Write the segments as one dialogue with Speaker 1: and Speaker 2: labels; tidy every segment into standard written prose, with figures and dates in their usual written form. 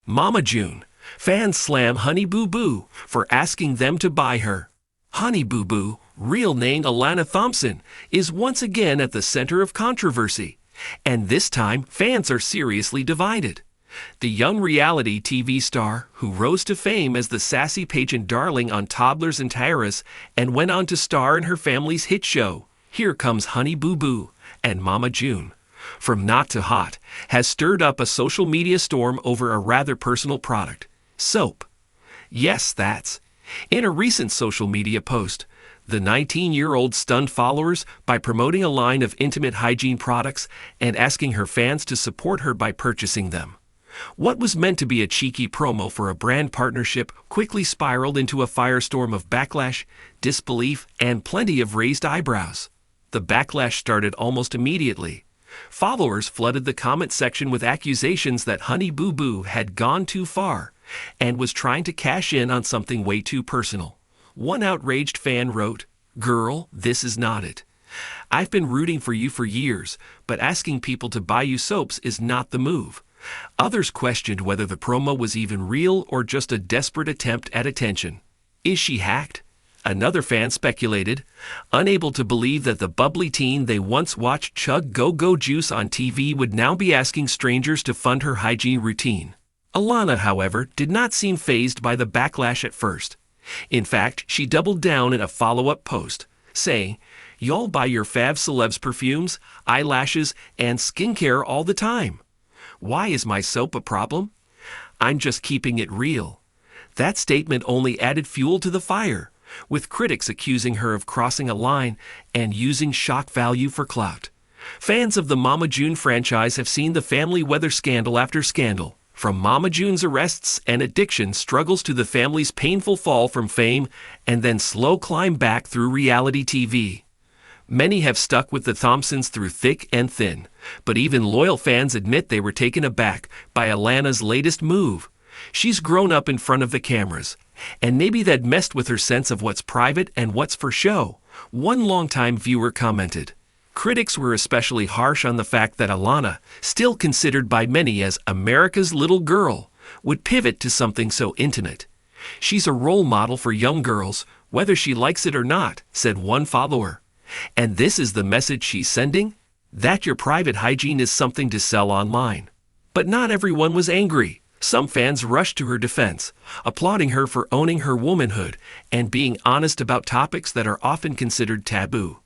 Speaker 1: Mama June. Fans slam Honey Boo Boo for asking them to buy her. Honey Boo Boo, real name Alana Thompson, is once again at the center of controversy. And this time, fans are seriously divided. The young reality TV star, who rose to fame as the sassy pageant darling on Toddlers and Tiaras and went on to star in her family's hit show, Here Comes Honey Boo Boo, and Mama June, from not to hot, has stirred up a social media storm over a rather personal product, soap. Yes, that's. In a recent social media post, the 19-year-old stunned followers by promoting a line of intimate hygiene products and asking her fans to support her by purchasing them. What was meant to be a cheeky promo for a brand partnership quickly spiraled into a firestorm of backlash, disbelief, and plenty of raised eyebrows. The backlash started almost immediately. Followers flooded the comment section with accusations that Honey Boo Boo had gone too far and was trying to cash in on something way too personal. One outraged fan wrote, "Girl, this is not it. I've been rooting for you for years, but asking people to buy you soaps is not the move." Others questioned whether the promo was even real or just a desperate attempt at attention. Is she hacked? Another fan speculated, unable to believe that the bubbly teen they once watched chug go-go juice on TV would now be asking strangers to fund her hygiene routine. Alana, however, did not seem fazed by the backlash at first. In fact, she doubled down in a follow-up post, saying, "Y'all buy your fav celebs perfumes, eyelashes, and skincare all the time. Why is my soap a problem? I'm just keeping it real." That statement only added fuel to the fire, with critics accusing her of crossing a line and using shock value for clout. Fans of the Mama June franchise have seen the family weather scandal after scandal, from Mama June's arrests and addiction struggles to the family's painful fall from fame and then slow climb back through reality TV. Many have stuck with the Thompsons through thick and thin, but even loyal fans admit they were taken aback by Alana's latest move. She's grown up in front of the cameras, and maybe that messed with her sense of what's private and what's for show, one longtime viewer commented. Critics were especially harsh on the fact that Alana, still considered by many as America's little girl, would pivot to something so intimate. "She's a role model for young girls, whether she likes it or not," said one follower. "And this is the message she's sending? That your private hygiene is something to sell online." But not everyone was angry. Some fans rushed to her defense, applauding her for owning her womanhood and being honest about topics that are often considered taboo.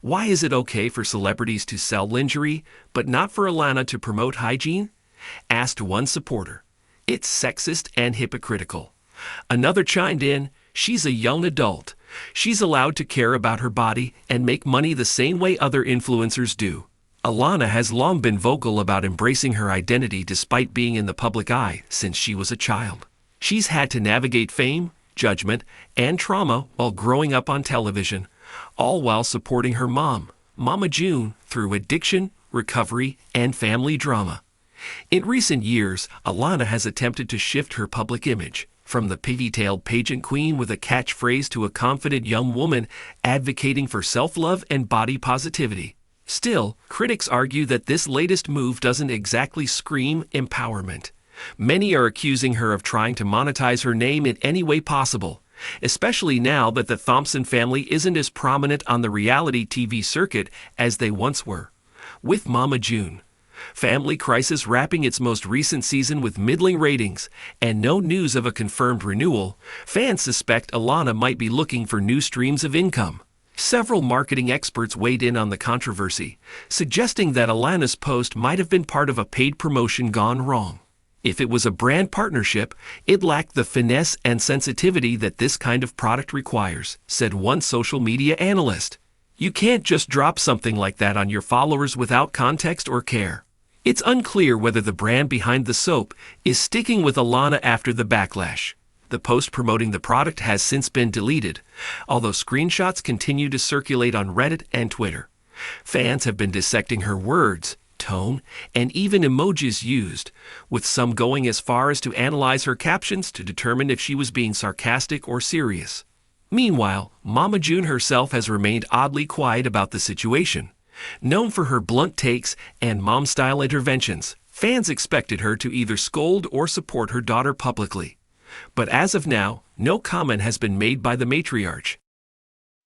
Speaker 1: Why is it okay for celebrities to sell lingerie, but not for Alana to promote hygiene? Asked one supporter. It's sexist and hypocritical. Another chimed in, she's a young adult. She's allowed to care about her body and make money the same way other influencers do. Alana has long been vocal about embracing her identity despite being in the public eye since she was a child. She's had to navigate fame, judgment, and trauma while growing up on television, all while supporting her mom, Mama June, through addiction, recovery, and family drama. In recent years, Alana has attempted to shift her public image, from the piggy-tailed pageant queen with a catchphrase to a confident young woman advocating for self-love and body positivity. Still, critics argue that this latest move doesn't exactly scream empowerment. Many are accusing her of trying to monetize her name in any way possible, especially now that the Thompson family isn't as prominent on the reality TV circuit as they once were. With Mama June, Family Crisis wrapping its most recent season with middling ratings and no news of a confirmed renewal, fans suspect Alana might be looking for new streams of income. Several marketing experts weighed in on the controversy, suggesting that Alana's post might have been part of a paid promotion gone wrong. If it was a brand partnership, it lacked the finesse and sensitivity that this kind of product requires, said one social media analyst. You can't just drop something like that on your followers without context or care. It's unclear whether the brand behind the soap is sticking with Alana after the backlash. The post promoting the product has since been deleted, although screenshots continue to circulate on Reddit and Twitter. Fans have been dissecting her words, tone, and even emojis used, with some going as far as to analyze her captions to determine if she was being sarcastic or serious. Meanwhile, Mama June herself has remained oddly quiet about the situation. Known for her blunt takes and mom-style interventions, Fans expected her to either scold or support her daughter publicly. But as of now, no comment has been made by the matriarch.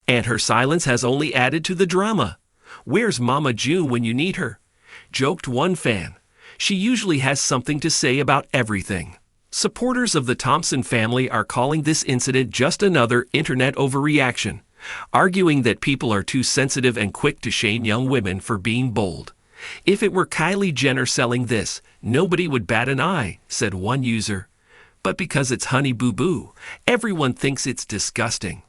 Speaker 1: And her silence has only added to the drama. "Where's Mama June when you need her?" joked one fan. "She usually has something to say about everything." Supporters of the Thompson family are calling this incident just another internet overreaction, arguing that people are too sensitive and quick to shame young women for being bold. "If it were Kylie Jenner selling this, nobody would bat an eye," said one user. "But because it's Honey Boo Boo, everyone thinks it's disgusting."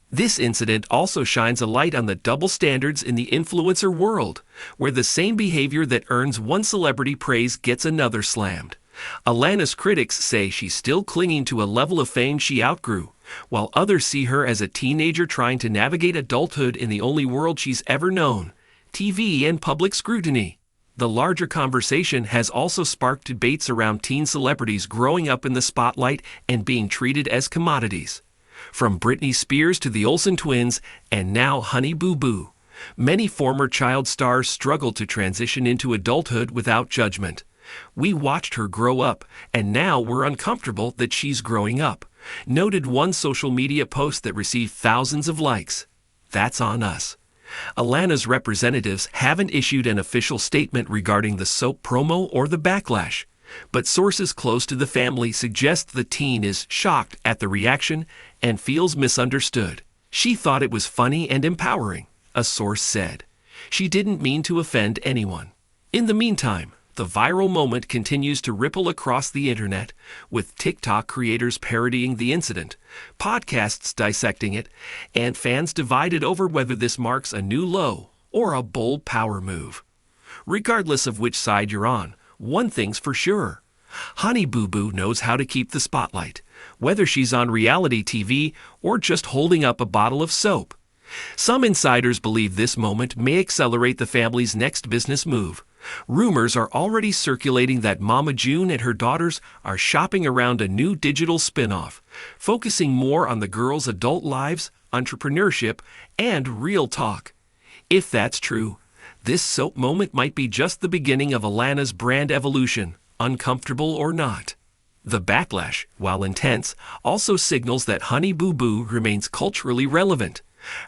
Speaker 1: This incident also shines a light on the double standards in the influencer world, where the same behavior that earns one celebrity praise gets another slammed. Alana's critics say she's still clinging to a level of fame she outgrew, while others see her as a teenager trying to navigate adulthood in the only world she's ever known: TV and public scrutiny. The larger conversation has also sparked debates around teen celebrities growing up in the spotlight and being treated as commodities. From Britney Spears to the Olsen twins, and now Honey Boo Boo, many former child stars struggle to transition into adulthood without judgment. "We watched her grow up, and now we're uncomfortable that she's growing up," noted one social media post that received thousands of likes. "That's on us." Alana's representatives haven't issued an official statement regarding the soap promo or the backlash, but sources close to the family suggest the teen is shocked at the reaction and feels misunderstood. "She thought it was funny and empowering," a source said. "She didn't mean to offend anyone." In the meantime, the viral moment continues to ripple across the internet, with TikTok creators parodying the incident, podcasts dissecting it, and fans divided over whether this marks a new low or a bold power move. Regardless of which side you're on, one thing's for sure: Honey Boo Boo knows how to keep the spotlight, whether she's on reality TV or just holding up a bottle of soap. Some insiders believe this moment may accelerate the family's next business move. Rumors are already circulating that Mama June and her daughters are shopping around a new digital spin-off, focusing more on the girls' adult lives, entrepreneurship, and real talk. If that's true, this soap moment might be just the beginning of Alana's brand evolution, uncomfortable or not. The backlash, while intense, also signals that Honey Boo Boo remains culturally relevant,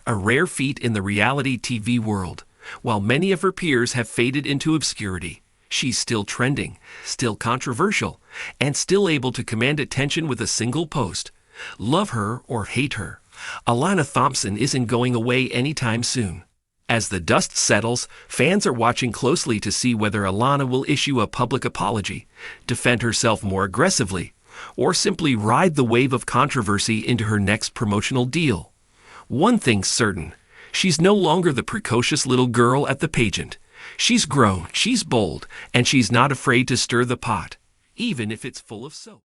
Speaker 1: a rare feat in the reality TV world. While many of her peers have faded into obscurity, she's still trending, still controversial, and still able to command attention with a single post. Love her or hate her, Alana Thompson isn't going away anytime soon. As the dust settles, fans are watching closely to see whether Alana will issue a public apology, defend herself more aggressively, or simply ride the wave of controversy into her next promotional deal. One thing's certain: she's no longer the precocious little girl at the pageant. She's grown, she's bold, and she's not afraid to stir the pot, even if it's full of soap.